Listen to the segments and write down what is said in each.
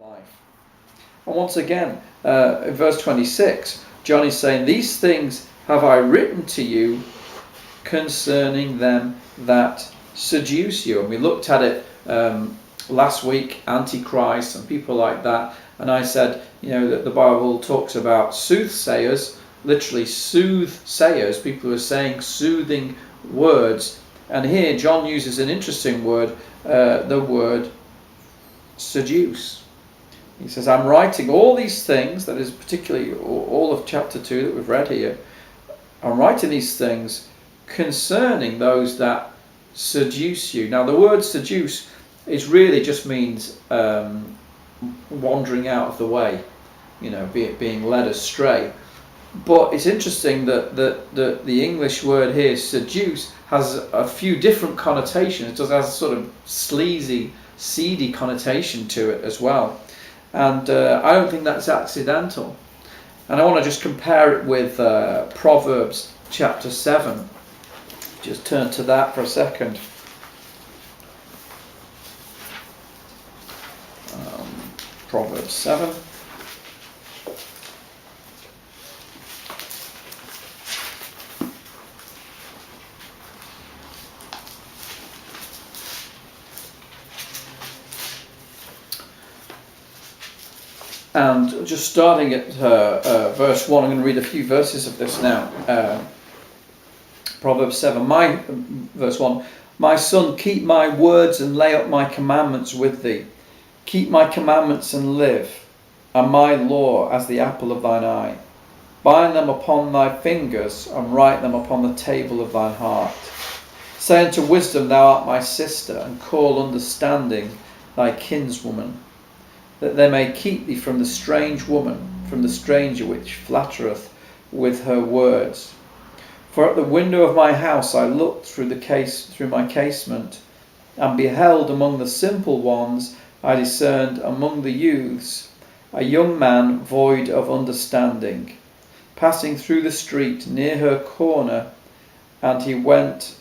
life. And once again, in verse 26, John is saying, "These things have I written to you concerning them that seduce you." And we looked at it last week, Antichrist and people like that. And I said, that the Bible talks about soothsayers, literally soothsayers, people who are saying soothing words. And here John uses an interesting word, the word seduce. He says, "I'm writing all these things," that is particularly all of chapter 2 that we've read here. "I'm writing these things concerning those that seduce you." Now the word seduce is really just means wandering out of the way, being led astray. But it's interesting that the English word here, seduce, has a few different connotations. It has a sort of sleazy, seedy connotation to it as well. And I don't think that's accidental. And I want to just compare it with Proverbs chapter 7. Just turn to that for a second. Proverbs 7. And just starting at verse 1, I'm going to read a few verses of this now. Proverbs 7, verse 1. "My son, keep my words and lay up my commandments with thee. Keep my commandments and live, and my law as the apple of thine eye. Bind them upon thy fingers, and write them upon the table of thine heart. Say unto wisdom, thou art my sister, and call understanding thy kinswoman, that they may keep thee from the strange woman, from the stranger which flattereth with her words. For at the window of my house I looked through my casement, and beheld among the simple ones, I discerned among the youths a young man void of understanding, passing through the street near her corner, and he went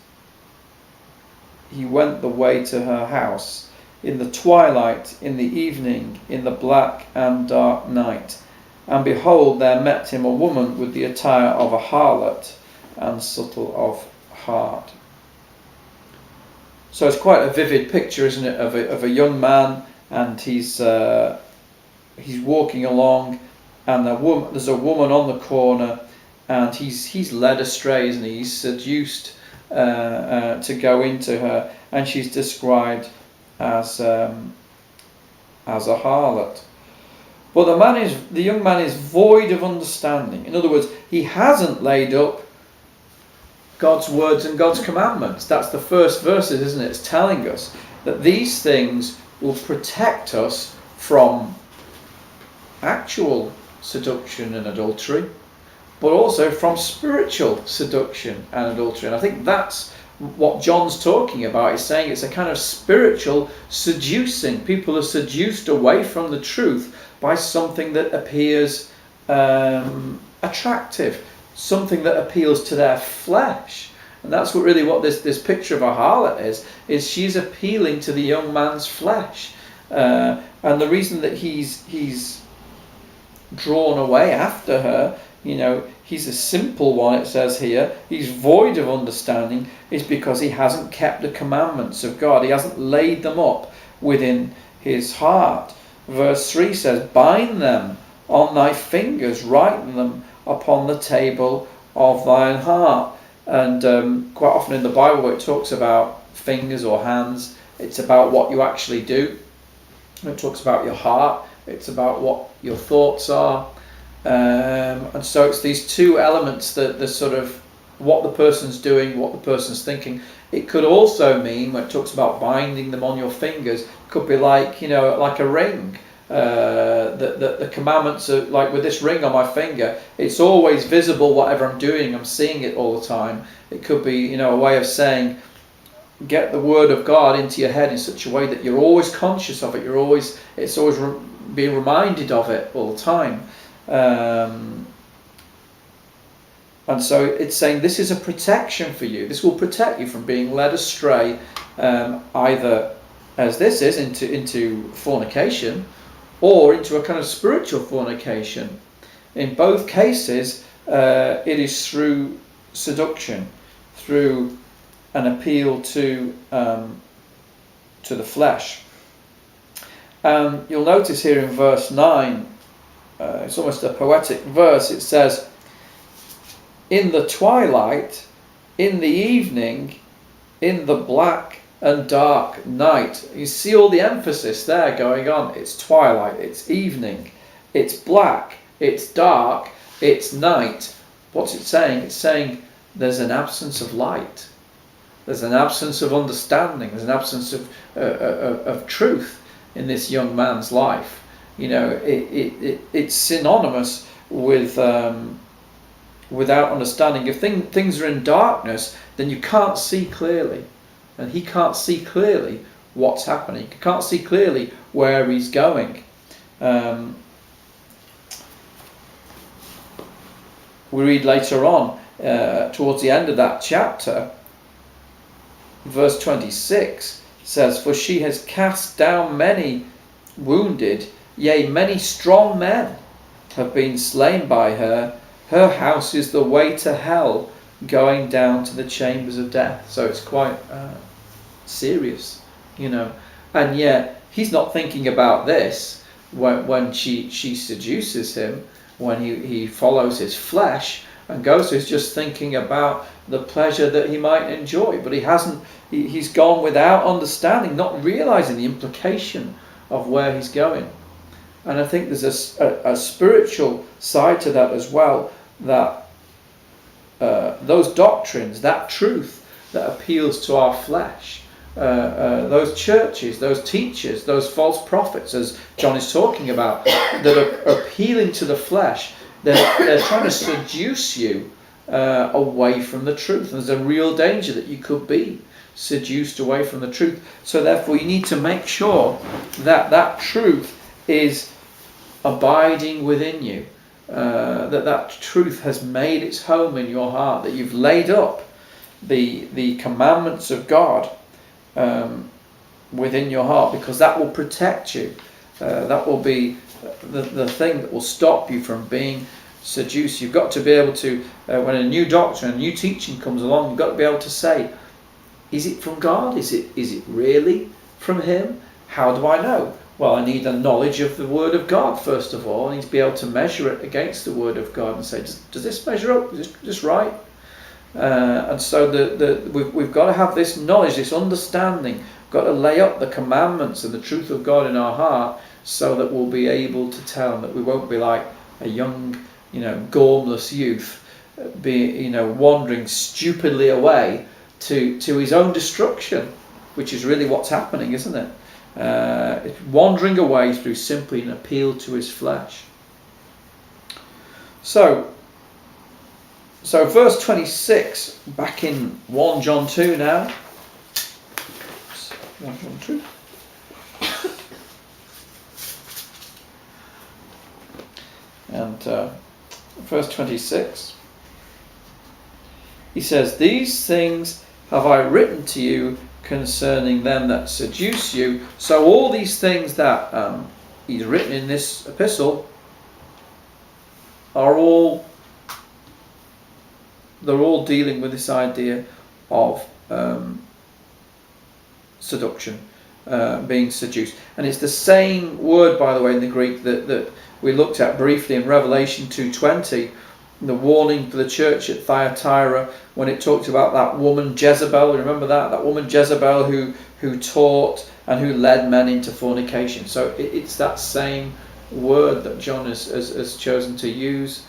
the way to her house, in the twilight, in the evening, in the black and dark night. And behold, there met him a woman with the attire of a harlot, and subtle of heart." So it's quite a vivid picture, isn't it, of a young man, and he's walking along, and there's a woman on the corner, and he's led astray, isn't he? He's seduced to go into her, and she's described as a harlot. But the young man is void of understanding. In other words, he hasn't laid up God's words and God's commandments. That's the first verses, isn't it? It's telling us that these things will protect us from actual seduction and adultery, but also from spiritual seduction and adultery. And I think that's what John's talking about. He's saying it's a kind of spiritual seducing. People are seduced away from the truth by something that appears attractive, something that appeals to their flesh. And that's what this picture of a harlot is she's appealing to the young man's flesh. And the reason that he's drawn away after her, he's a simple one, it says here, he's void of understanding, is because he hasn't kept the commandments of God. He hasn't laid them up within his heart. Verse 3 says, "Bind them on thy fingers, write them upon the table of thine heart." And quite often in the Bible, where it talks about fingers or hands, it's about what you actually do. It talks about your heart. It's about what your thoughts are. And so it's these two elements, that the sort of what the person's doing, what the person's thinking. It could also mean, when it talks about binding them on your fingers, could be like a ring. The commandments are like, with this ring on my finger, it's always visible whatever I'm doing. I'm seeing it all the time. It could be a way of saying, get the word of God into your head in such a way that you're always conscious of it. It's always being reminded of it all the time. And so it's saying this is a protection for you. This will protect you from being led astray, either as this is into fornication, or into a kind of spiritual fornication. In both cases, it is through seduction, through an appeal to the flesh. You'll notice here in verse 9, it's almost a poetic verse. It says, "In the twilight, in the evening, in the black and dark night." You see all the emphasis there going on. It's twilight, it's evening, it's black, it's dark, it's night. What's it saying? It's saying there's an absence of light. There's an absence of understanding. There's an absence of truth in this young man's life. You know, it's synonymous with without understanding. If things are in darkness, then you can't see clearly, and he can't see clearly what's happening. He can't see clearly where he's going. We read later on, towards the end of that chapter, verse 26 says, "For she has cast down many wounded, yea, many strong men have been slain by her. Her house is the way to hell, going down to the chambers of death." So it's quite serious, you know. And yet he's not thinking about this when she seduces him, when he follows his flesh and goes. He's just thinking about the pleasure that he might enjoy, but he's gone without understanding, not realizing the implication of where he's going. And I think there's a spiritual side to that as well, that those doctrines, that truth that appeals to our flesh, those churches, those teachers, those false prophets, as John is talking about, that are appealing to the flesh, they're trying to seduce you away from the truth. And there's a real danger that you could be seduced away from the truth. So therefore you need to make sure that that truth is abiding within you, that truth has made its home in your heart, that you've laid up the commandments of God within your heart, because that will protect you. That will be the thing that will stop you from being seduced. You've got to be able to, when a new doctrine, a new teaching comes along, you've got to be able to say, is it from God? Is it really from him? How do I know? Well, I need a knowledge of the Word of God, first of all. I need to be able to measure it against the Word of God and say, does this measure up? Is this right? And so we've got to have this knowledge, this understanding. We've got to lay up the commandments and the truth of God in our heart, so that we'll be able to tell them, that we won't be like a young, gormless youth, wandering stupidly away to his own destruction, which is really what's happening, isn't it? Wandering away through simply an appeal to his flesh. So verse 26, back in 1 John 2 now. 1 John 2. And verse 26, he says, "These things have I written to you concerning them that seduce you." So all these things that he's written in this epistle are all dealing with this idea of seduction, being seduced. And it's the same word, by the way, in the Greek that we looked at briefly in Revelation 2:20, the warning for the church at Thyatira, when it talked about that woman Jezebel. Remember that woman Jezebel who taught and who led men into fornication. So it's that same word that John has chosen to use